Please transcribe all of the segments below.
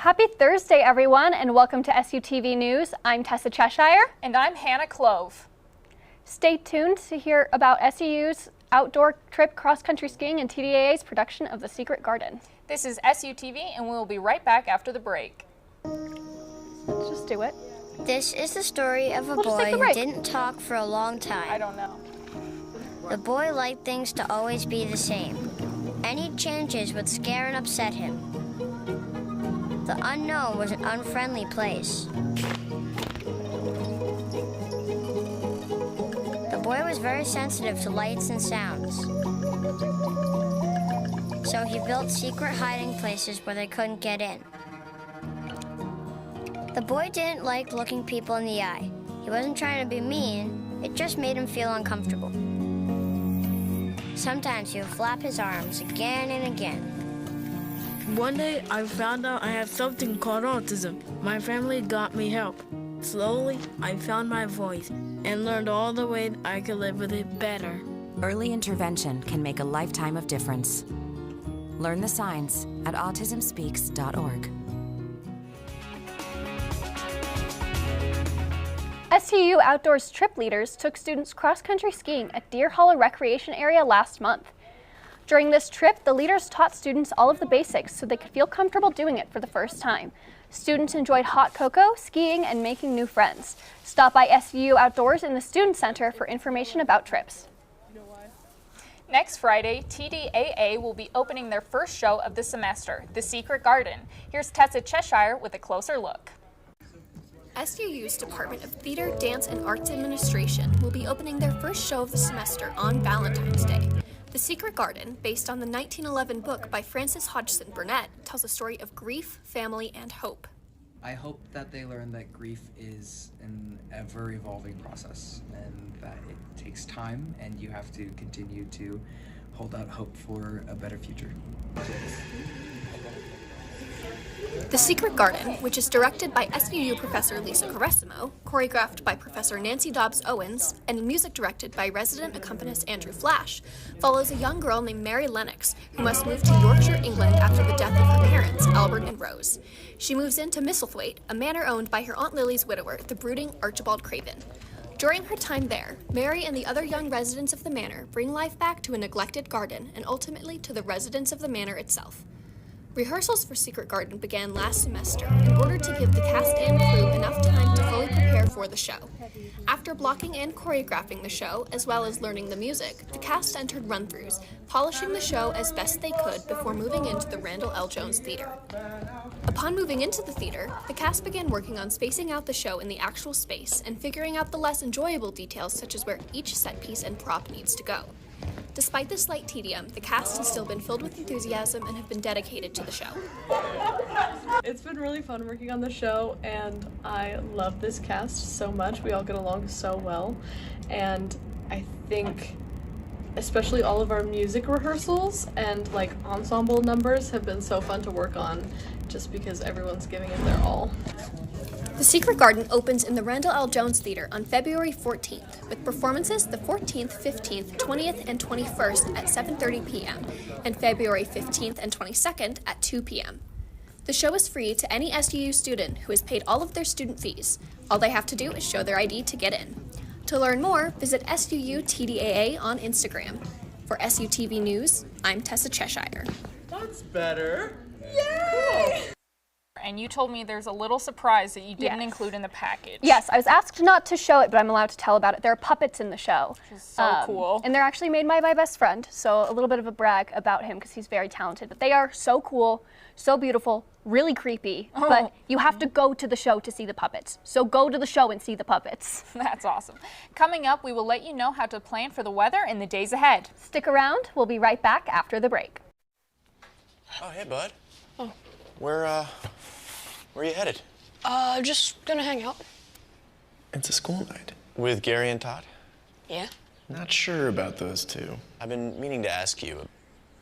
Happy Thursday, everyone, and welcome to SUTV News. I'm Tessa Cheshire. And I'm Hannah Clove. Stay tuned to hear about SU's outdoor trip cross-country skiing and TDAA's production of The Secret Garden. This is SUTV, and we'll be right back after the break. Let's just do it. This is the story of a boy who didn't talk for a long time. I don't know. The boy liked things to always be the same. Any changes would scare and upset him. The unknown was an unfriendly place. The boy was very sensitive to lights and sounds. So he built secret hiding places where they couldn't get in. The boy didn't like looking people in the eye. He wasn't trying to be mean, it just made him feel uncomfortable. Sometimes he would flap his arms again and again. One day, I found out I have something called autism. My family got me help. Slowly, I found my voice and learned all the ways I could live with it better. Early intervention can make a lifetime of difference. Learn the signs at autismspeaks.org. SUU Outdoors trip leaders took students cross-country skiing at Deer Hollow Recreation Area last month. During this trip, the leaders taught students all of the basics so they could feel comfortable doing it for the first time. Students enjoyed hot cocoa, skiing, and making new friends. Stop by SUU Outdoors in the Student Center for information about trips. Next Friday, TDAA will be opening their first show of the semester, The Secret Garden. Here's Tessa Cheshire with a closer look. SUU's Department of Theater, Dance, and Arts Administration will be opening their first show of the semester on Valentine's Day. The Secret Garden, based on the 1911 book by Frances Hodgson Burnett, tells a story of grief, family, and hope. I hope that they learn that grief is an ever-evolving process and that it takes time and you have to continue to hold out hope for a better future. The Secret Garden, which is directed by SUU Professor Lisa Caressimo, choreographed by Professor Nancy Dobbs-Owens, and music directed by resident accompanist Andrew Flash, follows a young girl named Mary Lennox, who must move to Yorkshire, England after the death of her parents, Albert and Rose. She moves into Misselthwaite, a manor owned by her Aunt Lily's widower, the brooding Archibald Craven. During her time there, Mary and the other young residents of the manor bring life back to a neglected garden and ultimately to the residents of the manor itself. Rehearsals for Secret Garden began last semester in order to give the cast and crew enough time to fully prepare for the show. After blocking and choreographing the show, as well as learning the music, the cast entered run-throughs, polishing the show as best they could before moving into the Randall L. Jones Theater. Upon moving into the theater, the cast began working on spacing out the show in the actual space and figuring out the less enjoyable details such as where each set piece and prop needs to go. Despite the slight tedium, the cast has still been filled with enthusiasm and have been dedicated to the show. It's been really fun working on the show, and I love this cast so much. We all get along so well, and I think especially all of our music rehearsals and like ensemble numbers have been so fun to work on just because everyone's giving it their all. The Secret Garden opens in the Randall L. Jones Theater on February 14th, with performances the 14th, 15th, 20th, and 21st at 7:30 p.m., and February 15th and 22nd at 2 p.m. The show is free to any SUU student who has paid all of their student fees. All they have to do is show their ID to get in. To learn more, visit SUU TDAA on Instagram. For SUTV News, I'm Tessa Cheshire. That's better. Yay! And you told me there's a little surprise that you didn't include in the package. Yes, I was asked not to show it, but I'm allowed to tell about it. There are puppets in the show. Which is so cool. And they're actually made by my best friend, so a little bit of a brag about him because he's very talented. But they are so cool, so beautiful, really creepy, but you have to go to the show to see the puppets. So go to the show and see the puppets. That's awesome. Coming up, we will let you know how to plan for the weather in the days ahead. Stick around. We'll be right back after the break. Oh, hey, bud. Oh. Where are you headed? Just gonna hang out. It's a school night. With Gary and Todd? Yeah. Not sure about those two. I've been meaning to ask you.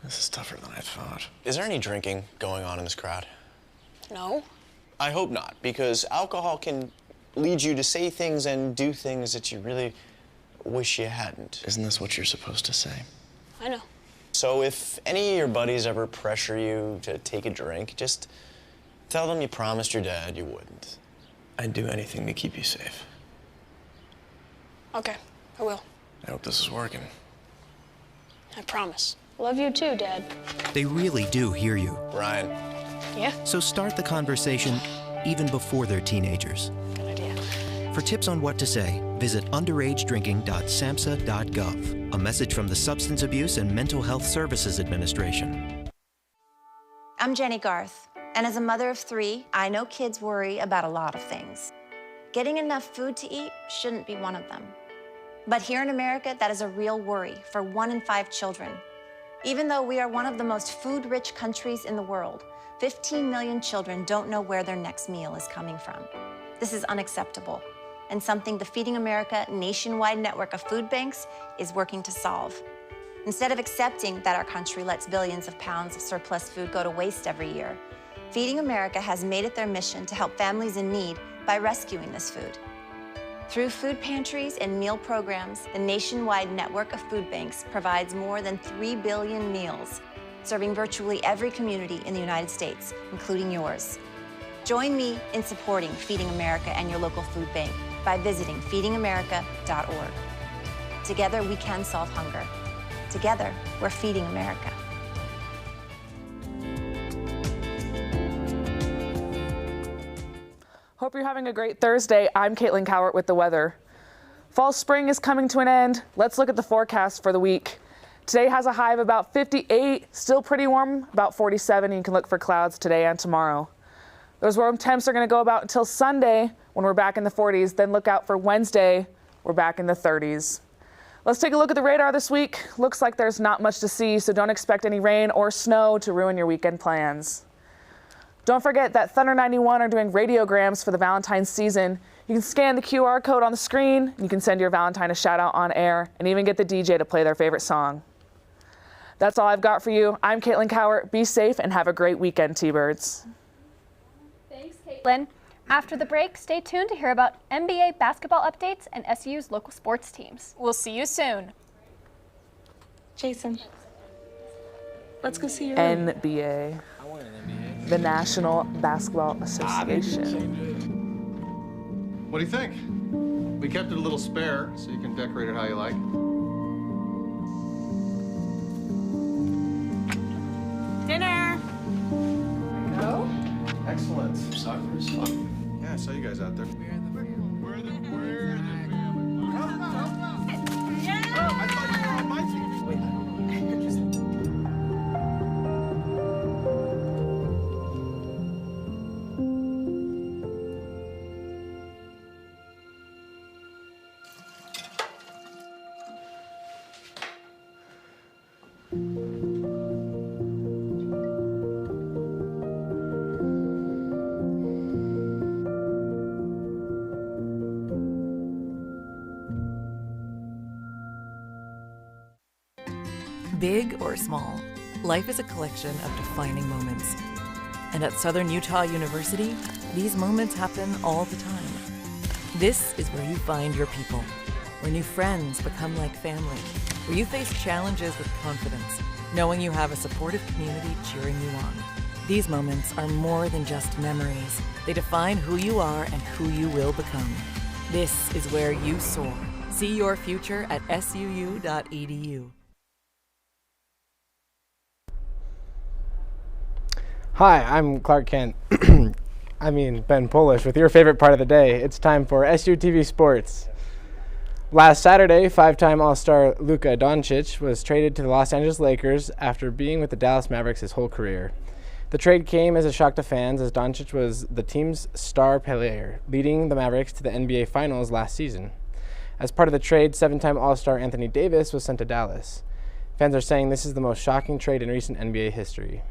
This is tougher than I thought. Is there any drinking going on in this crowd? No. I hope not, because alcohol can lead you to say things and do things that you really wish you hadn't. Isn't this what you're supposed to say? I know. So if any of your buddies ever pressure you to take a drink, just Tell them you promised your dad you wouldn't. I'd do anything to keep you safe. Okay, I will. I hope this is working. I promise. Love you too, Dad. They really do hear you. Ryan. Yeah? So start the conversation even before they're teenagers. Good idea. For tips on what to say, visit underagedrinking.samhsa.gov. A message from the Substance Abuse and Mental Health Services Administration. I'm Jenny Garth, and as a mother of 3, I know kids worry about a lot of things. Getting enough food to eat shouldn't be one of them. But here in America, that is a real worry for 1 in 5 children. Even though we are one of the most food-rich countries in the world, 15 million children don't know where their next meal is coming from. This is unacceptable, and something the Feeding America nationwide network of food banks is working to solve. Instead of accepting that our country lets billions of pounds of surplus food go to waste every year, Feeding America has made it their mission to help families in need by rescuing this food. Through food pantries and meal programs, the nationwide network of food banks provides more than 3 billion meals, serving virtually every community in the United States, including yours. Join me in supporting Feeding America and your local food bank by visiting feedingamerica.org. Together, we can solve hunger. Together, we're Feeding America. Hope you're having a great Thursday. I'm Caitlin Cowart with the weather. Fall spring is coming to an end. Let's look at the forecast for the week. Today has a high of about 58, still pretty warm, about 47. You can look for clouds today and tomorrow. Those warm temps are going to go about until Sunday when we're back in the 40s. Then look out for Wednesday, we're back in the 30s. Let's take a look at the radar this week. Looks like there's not much to see, so don't expect any rain or snow to ruin your weekend plans. Don't forget that Thunder 91 are doing radiograms for the Valentine's season. You can scan the QR code on the screen, you can send your Valentine a shout out on air, and even get the DJ to play their favorite song. That's all I've got for you. I'm Caitlin Cowart. Be safe and have a great weekend, T-Birds. Thanks, Caitlin. After the break, stay tuned to hear about NBA basketball updates and SU's local sports teams. We'll see you soon. Jason, let's go see your room. NBA. The National Basketball Association. What do you think? We kept it a little spare, so you can decorate it how you like. Dinner. Go. Excellent. Soccer is fun. Yeah, I saw you guys out there. We're the family. Yeah. Oh, I thought you were on my team. Big or small, life is a collection of defining moments. And at Southern Utah University, these moments happen all the time. This is where you find your people, where new friends become like family, where you face challenges with confidence, knowing you have a supportive community cheering you on. These moments are more than just memories. They define who you are and who you will become. This is where you soar. See your future at suu.edu. Hi, I'm Clark Kent. Ben Polish with your favorite part of the day. It's time for SUTV Sports. Last Saturday, 5-time All-Star Luka Doncic was traded to the Los Angeles Lakers after being with the Dallas Mavericks his whole career. The trade came as a shock to fans as Doncic was the team's star player, leading the Mavericks to the NBA Finals last season. As part of the trade, 7-time All-Star Anthony Davis was sent to Dallas. Fans are saying this is the most shocking trade in recent NBA history.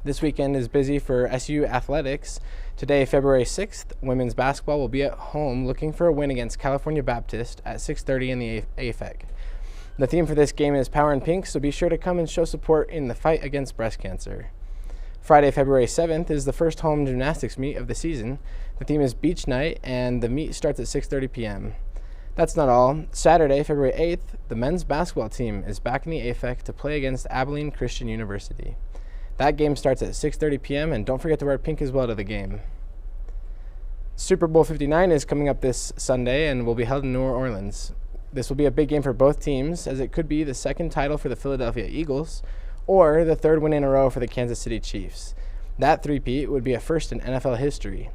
This weekend is busy for SU athletics. Today, February 6th, women's basketball will be at home looking for a win against California Baptist at 6:30 in the AFEC. The theme for this game is Power in Pink, so be sure to come and show support in the fight against breast cancer. Friday, February 7th is the first home gymnastics meet of the season. The theme is Beach Night, and the meet starts at 6:30 p.m. That's not all. Saturday, February 8th, the men's basketball team is back in the AFEC to play against Abilene Christian University. That game starts at 6:30 p.m. and don't forget to wear pink as well to the game. Super Bowl 59 is coming up this Sunday and will be held in New Orleans. This will be a big game for both teams, as it could be the second title for the Philadelphia Eagles or the third win in a row for the Kansas City Chiefs. That three-peat would be a first in NFL history.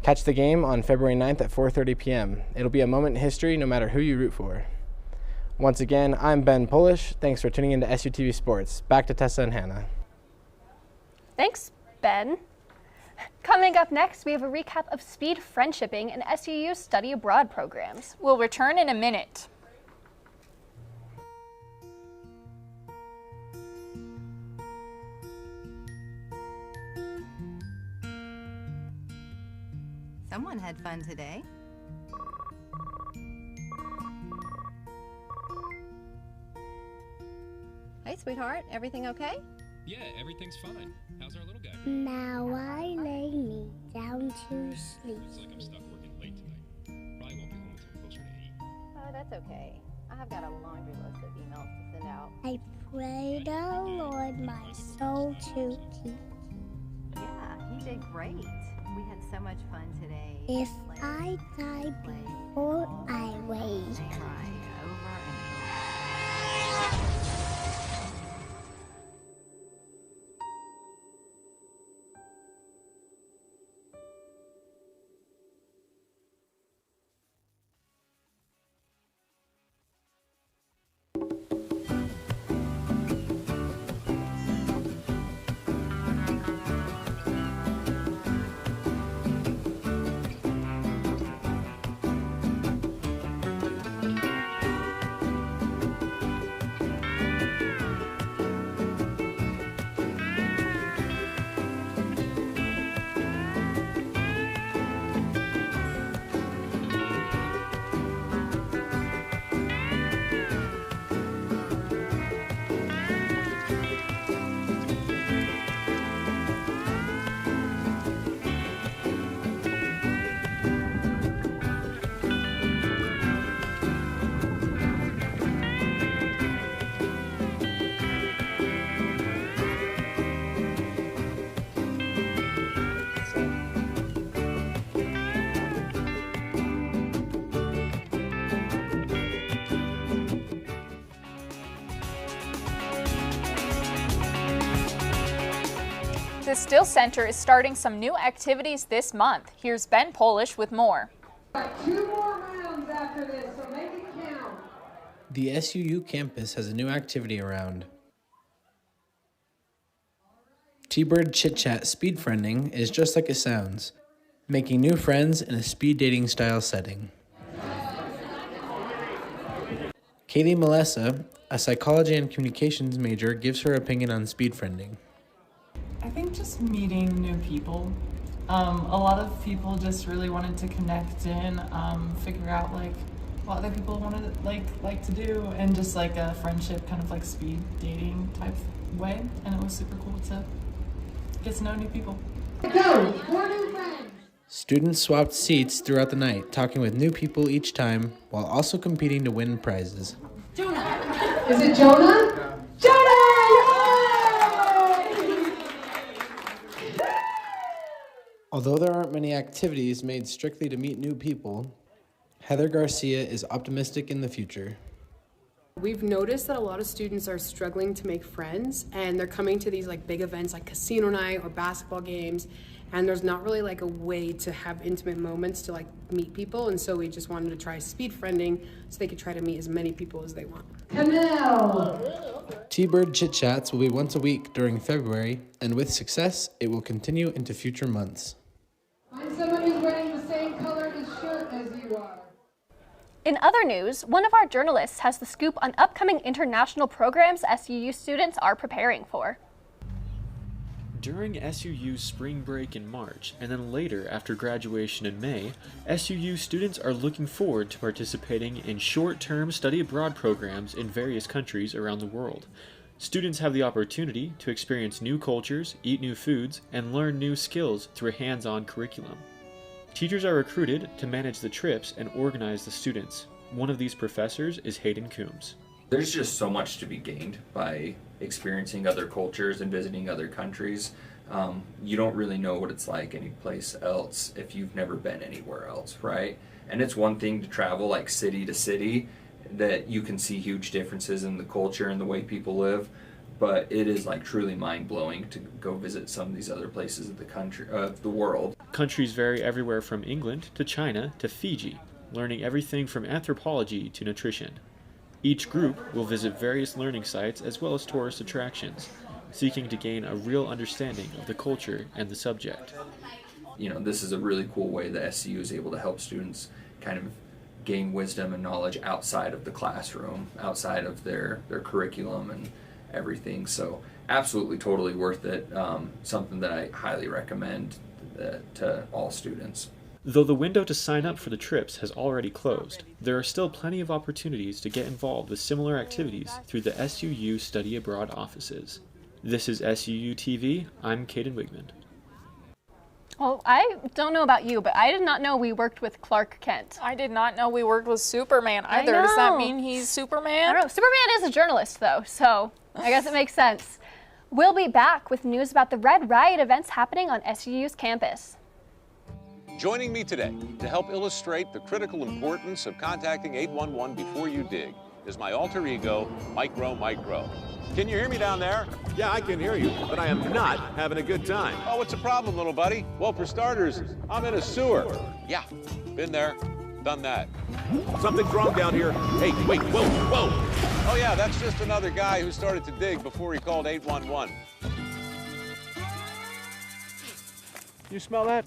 Catch the game on February 9th at 4:30 p.m. It'll be a moment in history no matter who you root for. Once again, I'm Ben Polish. Thanks for tuning into SUTV Sports. Back to Tessa and Hannah. Thanks, Ben. Coming up next, we have a recap of speed friendshipping and SUU study abroad programs. We'll return in a minute. Someone had fun today. Hey, sweetheart, everything okay? Yeah, everything's fine. How's our little guy? Now I lay me down to sleep. Looks like I'm stuck working late tonight. Probably won't be home until closer to 8. Oh, that's okay. I have got a laundry list of emails to send out. I pray the Lord my soul to keep. Yeah, he did great. We had so much fun today. If I die before I wake. Try over and The Still Center is starting some new activities this month. Here's Ben Polish with more. 2 more rounds after this, so make it count. The SUU campus has a new activity around. T-Bird Chit Chat Speed Friending is just like it sounds, making new friends in a speed dating style setting. Katie Melessa, a psychology and communications major, gives her opinion on speed friending. I think just meeting new people. A lot of people just really wanted to connect in, figure out like what other people wanted like to do, and just like a friendship kind of like speed dating type way. And it was super cool to get to know new people. Go, 4 new friends. Students swapped seats throughout the night, talking with new people each time, while also competing to win prizes. Jonah! Is it Jonah? Jonah! Although there aren't many activities made strictly to meet new people, Heather Garcia is optimistic in the future. We've noticed that a lot of students are struggling to make friends, and they're coming to these like big events like casino night or basketball games, and there's not really like a way to have intimate moments to like meet people, and so we just wanted to try speed friending so they could try to meet as many people as they want. T-Bird Chit Chats will be once a week during February, and with success, it will continue into future months. Find someone who's wearing the same colored shirt as you are. In other news, one of our journalists has the scoop on upcoming international programs SUU students are preparing for. During SUU's spring break in March, and then later after graduation in May, SUU students are looking forward to participating in short-term study abroad programs in various countries around the world. Students have the opportunity to experience new cultures, eat new foods, and learn new skills through a hands-on curriculum. Teachers are recruited to manage the trips and organize the students. One of these professors is Hayden Coombs. There's just so much to be gained by experiencing other cultures and visiting other countries. You don't really know what it's like anyplace else if you've never been anywhere else, right? And it's one thing to travel like city to city, that you can see huge differences in the culture and the way people live, but it is like truly mind-blowing to go visit some of these other places of the country, the world. Countries vary everywhere from England to China to Fiji, learning everything from anthropology to nutrition. Each group will visit various learning sites as well as tourist attractions, seeking to gain a real understanding of the culture and the subject. You know, this is a really cool way that SCU is able to help students kind of gain wisdom and knowledge outside of the classroom, outside of their curriculum and everything. So absolutely totally worth it. Something that I highly recommend to all students. Though the window to sign up for the trips has already closed, there are still plenty of opportunities to get involved with similar activities through the SUU Study Abroad offices. This is SUU TV. I'm Caden Wigman. Well, I don't know about you, but I did not know we worked with Clark Kent. I did not know we worked with Superman either. Does that mean he's Superman? I don't know. Superman is a journalist, though, so I guess it makes sense. We'll be back with news about the Red Riot events happening on SUU's campus. Joining me today to help illustrate the critical importance of contacting 811 before you dig is my alter ego, Micro. Can you hear me down there? Yeah, I can hear you, but I am not having a good time. Oh, what's the problem, little buddy? Well, for starters, I'm in a sewer. Yeah, been there, done that. Something's wrong down here. Hey, wait, whoa. Oh yeah, that's just another guy who started to dig before he called 811. You smell that?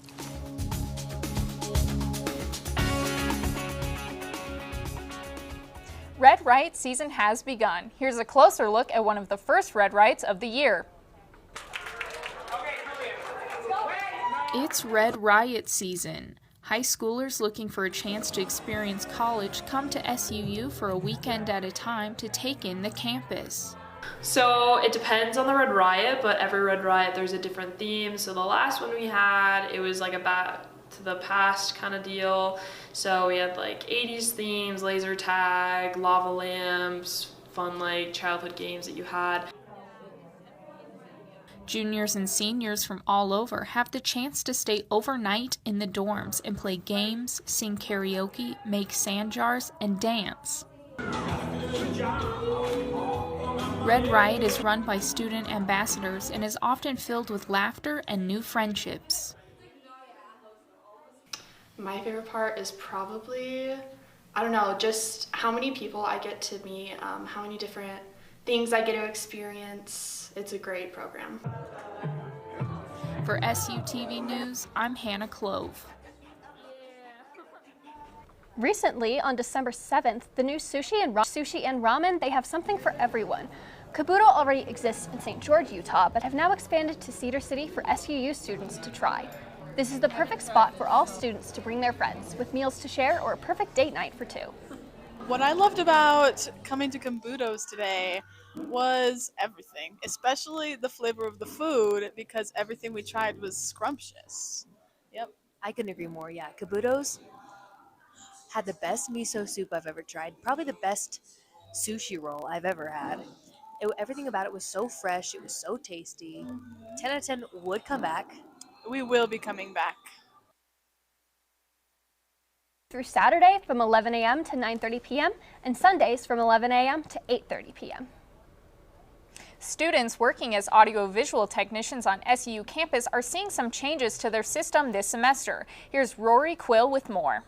Red Riot season has begun. Here's a closer look at one of the first Red Riots of the year. It's Red Riot season. High schoolers looking for a chance to experience college come to SUU for a weekend at a time to take in the campus. So it depends on the Red Riot, but every Red Riot there's a different theme. So the last one we had, it was like a back to the past kind of deal. So we had like 80s themes, laser tag, lava lamps, fun like childhood games that you had. Juniors and seniors from all over have the chance to stay overnight in the dorms and play games, sing karaoke, make sand jars, and dance. Red Riot is run by student ambassadors and is often filled with laughter and new friendships. My favorite part is probably, I don't know, just how many people I get to meet, how many different things I get to experience. It's a great program. For SUTV News, I'm Hannah Clove. Recently, on December 7th, the new Sushi and Ramen, they have something for everyone. Kabuto already exists in St. George, Utah, but have now expanded to Cedar City for SUU students to try. This is the perfect spot for all students to bring their friends, with meals to share or a perfect date night for two. What I loved about coming to Kabuto's today was everything, especially the flavor of the food, because everything we tried was scrumptious. Yep. I couldn't agree more, yeah. Kabuto's had the best miso soup I've ever tried, probably the best sushi roll I've ever had. Everything about it was so fresh, it was so tasty. 10 out of 10 would come back. We will be coming back. Through Saturday from 11 a.m. to 9:30 p.m. and Sundays from 11 a.m. to 8:30 p.m. Students working as audiovisual technicians on SUU campus are seeing some changes to their system this semester. Here's Rory Quill with more.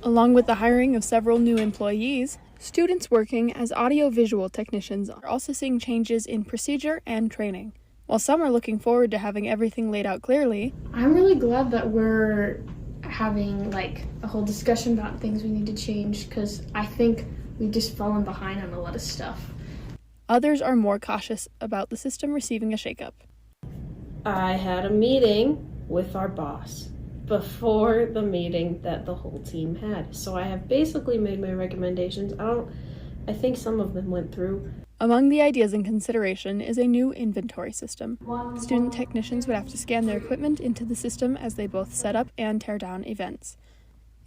Along with the hiring of several new employees, students working as audiovisual technicians are also seeing changes in procedure and training. While some are looking forward to having everything laid out clearly, I'm really glad that we're having like a whole discussion about things we need to change, because I think we've just fallen behind on a lot of stuff. Others are more cautious about the system receiving a shakeup. I had a meeting with our boss before the meeting that the whole team had. So I have basically made my recommendations. I think some of them went through. Among the ideas in consideration is a new inventory system. Student technicians would have to scan their equipment into the system as they both set up and tear down events.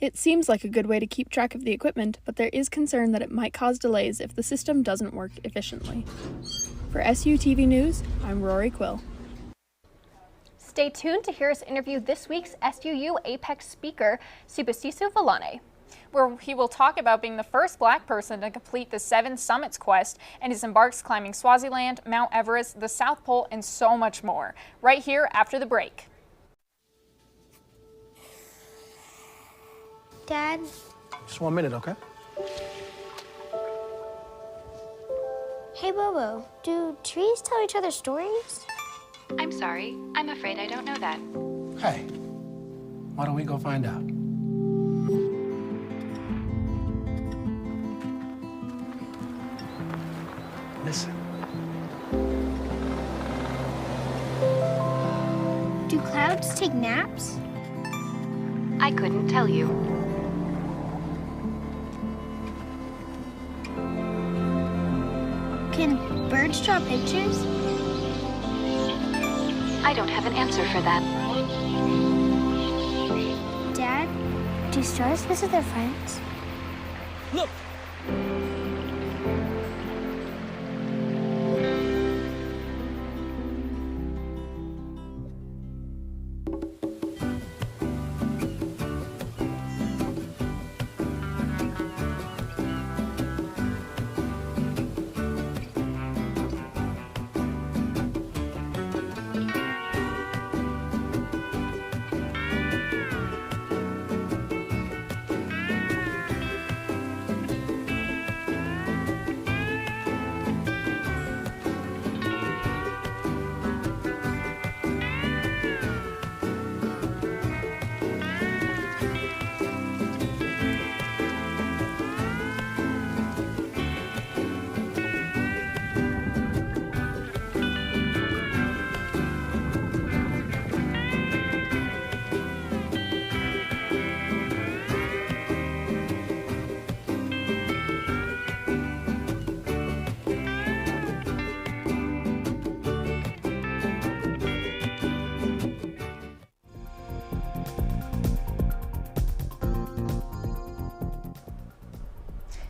It seems like a good way to keep track of the equipment, but there is concern that it might cause delays if the system doesn't work efficiently. For SUTV News, I'm Rory Quill. Stay tuned to hear us interview this week's SUU Apex speaker, Sibusiso Villane, where he will talk about being the first Black person to complete the 7 Summits quest and his embarks climbing Swaziland, Mount Everest, the South Pole, and so much more, right here after the break. Dad? Just 1 minute, okay? Hey, Bobo, do trees tell each other stories? I'm sorry. I'm afraid I don't know that. Hey, why don't we go find out? Listen. Do clouds take naps? I couldn't tell you. Can birds draw pictures? I don't have an answer for that. Dad, do stars visit their friends? Look!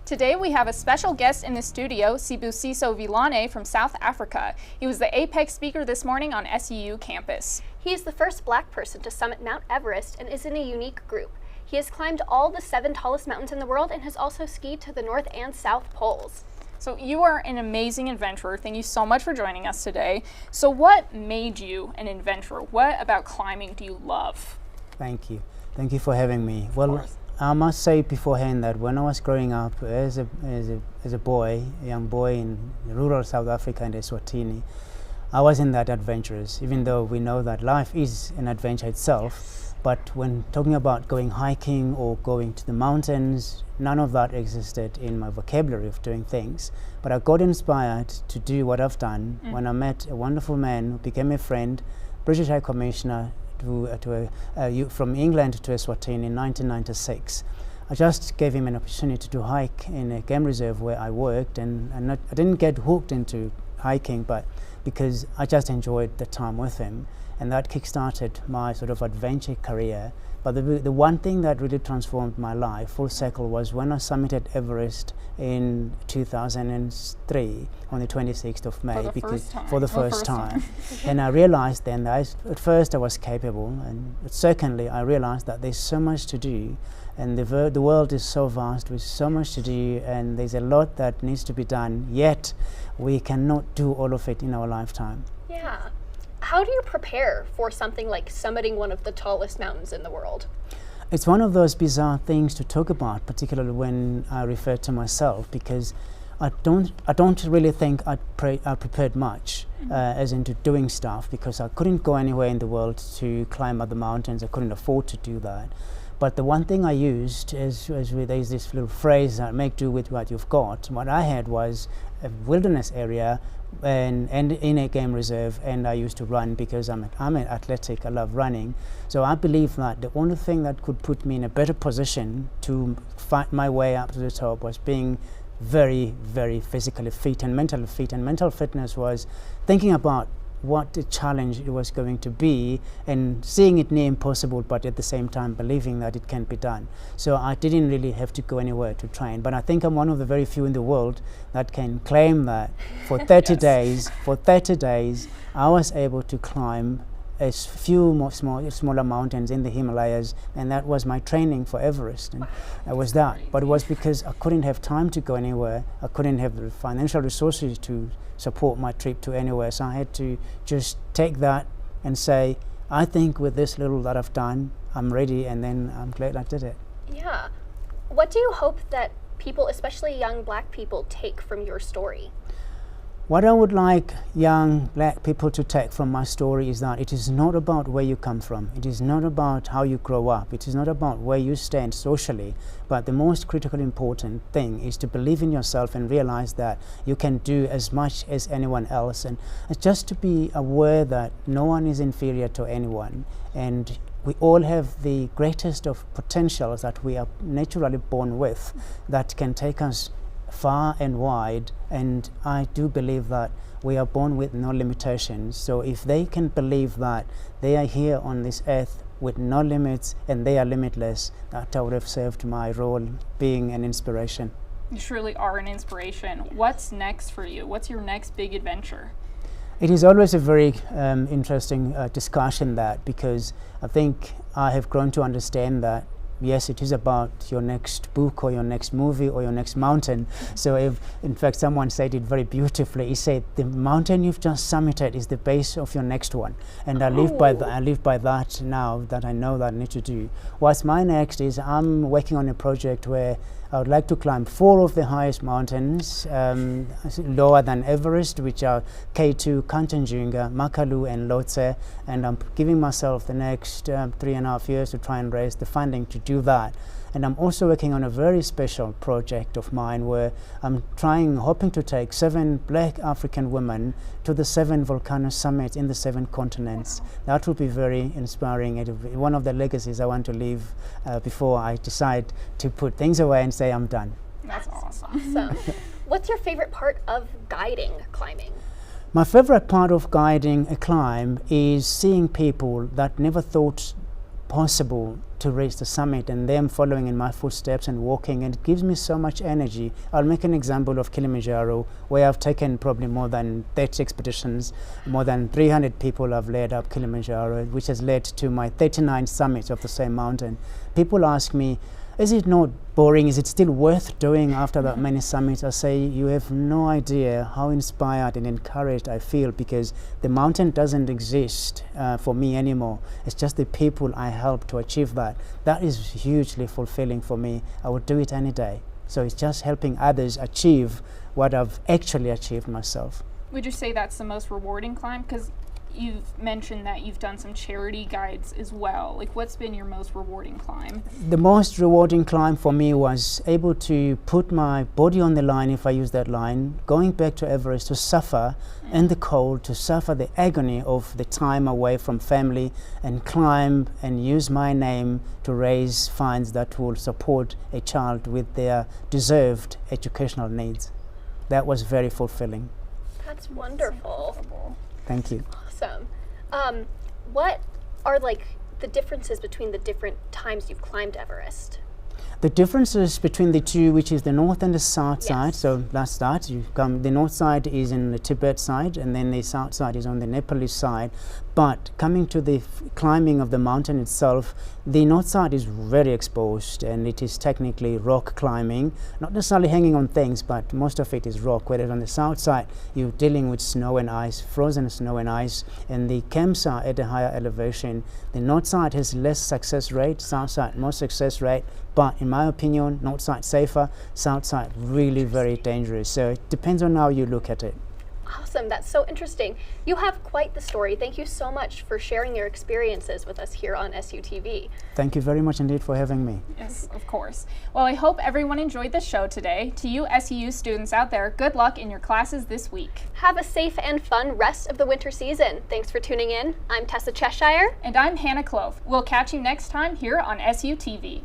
Today we have a special guest in the studio, Sibusiso Villane from South Africa. He was the Apex speaker this morning on SUU campus. He is the first Black person to summit Mount Everest and is in a unique group. He has climbed all the 7 tallest mountains in the world and has also skied to the North and South Poles. So you are an amazing adventurer. Thank you so much for joining us today. So what made you an adventurer? What about climbing do you love? Thank you. Thank you for having me. Well, I must say beforehand that when I was growing up as a young boy in rural South Africa in Eswatini, I wasn't that adventurous, even though we know that life is an adventure itself. But when talking about going hiking or going to the mountains, none of that existed in my vocabulary of doing things. But I got inspired to do what I've done when I met a wonderful man who became a friend, British High Commissioner from England to Eswatini in 1996. I just gave him an opportunity to hike in a game reserve where I worked, and I didn't get hooked into hiking, but because I just enjoyed the time with him, and that kick-started my sort of adventure career. But the one thing that really transformed my life full circle was when I summited Everest in 2003 on the 26th of May for the first time. And I realized then that at first I was capable, and secondly I realized that there's so much to do, and the world is so vast with so much to do, and there's a lot that needs to be done, yet we cannot do all of it in our lifetime. Yeah. How do you prepare for something like summiting one of the tallest mountains in the world? It's one of those bizarre things to talk about, particularly when I refer to myself, because I don't really think I prepared much as into doing stuff, because I couldn't go anywhere in the world to climb other mountains. I couldn't afford to do that. But the one thing I used is there's this little phrase that make do with what you've got. What I had was a wilderness area and in a game reserve, and I used to run because I'm an athletic. I love running. So I believe that the only thing that could put me in a better position to fight my way up to the top was being very, very physically fit and mentally fit. And mental fitness was thinking about what a challenge it was going to be, and seeing it near impossible, but at the same time believing that it can be done. So I didn't really have to go anywhere to train, but I think I'm one of the very few in the world that can claim that for 30 days, I was able to climb a few more smaller mountains in the Himalayas, and that was my training for Everest. And it was that, but it was because I couldn't have time to go anywhere. I couldn't have the financial resources to support my trip to anywhere, so I had to just take that and say, I think with this little that I've done, I'm ready, and then I'm glad I did it. Yeah. What do you hope that people, especially young Black people, take from your story? What I would like young Black people to take from my story is that it is not about where you come from. It is not about how you grow up. It is not about where you stand socially. But the most critical important thing is to believe in yourself and realize that you can do as much as anyone else. And just to be aware that no one is inferior to anyone. And we all have the greatest of potentials that we are naturally born with that can take us far and wide, and I do believe that we are born with no limitations. So if they can believe that they are here on this earth with no limits and they are limitless, that would have served my role being an inspiration. You truly are an inspiration. What's next for you? What's your next big adventure? It is always a very interesting discussion, that, because I think I have grown to understand that yes, it is about your next book or your next movie or your next mountain. So if, in fact, someone said it very beautifully, he said, the mountain you've just summited is the base of your next one. And I live by that now that I know that I need to do. What's my next is I'm working on a project where I would like to climb 4 of the highest mountains, lower than Everest, which are K2, Kanchenjunga, Makalu, and Lhotse. And I'm giving myself the next 3.5 years to try and raise the funding to do that. And I'm also working on a very special project of mine where I'm hoping to take 7 Black African women to the 7 volcano summits in the 7 continents. That will be very inspiring. It will be one of the legacies I want to leave before I decide to put things away and say I'm done. That's awesome. What's your favorite part of guiding climbing? My favorite part of guiding a climb is seeing people that never thought possible to reach the summit and them following in my footsteps and walking, and it gives me so much energy. I'll make an example of Kilimanjaro, where I've taken probably more than 30 expeditions, more than 300 people have led up Kilimanjaro, which has led to my 39 summits of the same mountain. People ask me, is it not boring? Is it still worth doing after that many summits? I say, you have no idea how inspired and encouraged I feel, because the mountain doesn't exist for me anymore. It's just the people I help to achieve that. That is hugely fulfilling for me. I would do it any day. So it's just helping others achieve what I've actually achieved myself. Would you say that's the most rewarding climb? Because you've mentioned that you've done some charity guides as well. Like, what's been your most rewarding climb? The most rewarding climb for me was able to put my body on the line, if I use that line, going back to Everest to suffer in the cold, to suffer the agony of the time away from family, and climb and use my name to raise funds that will support a child with their deserved educational needs. That was very fulfilling. That's wonderful. Thank you. Awesome. What are the differences between the different times you've climbed Everest? The differences between the two, which is the north and the south side, so that's that. The north side is in the Tibet side, and then the south side is on the Nepalese side. But coming to the climbing of the mountain itself, the north side is very exposed, and it is technically rock climbing, not necessarily hanging on things, but most of it is rock. Whereas on the south side, you're dealing with snow and ice, frozen snow and ice, and the camps are at a higher elevation. The north side has less success rate, south side more success rate. But in my opinion, north side safer, south side really very dangerous. So it depends on how you look at it. Awesome, that's so interesting. You have quite the story. Thank you so much for sharing your experiences with us here on SUTV. Thank you very much indeed for having me. Yes, of course. Well, I hope everyone enjoyed the show today. To you SUU students out there, good luck in your classes this week. Have a safe and fun rest of the winter season. Thanks for tuning in. I'm Tessa Cheshire. And I'm Hannah Clove. We'll catch you next time here on SUTV.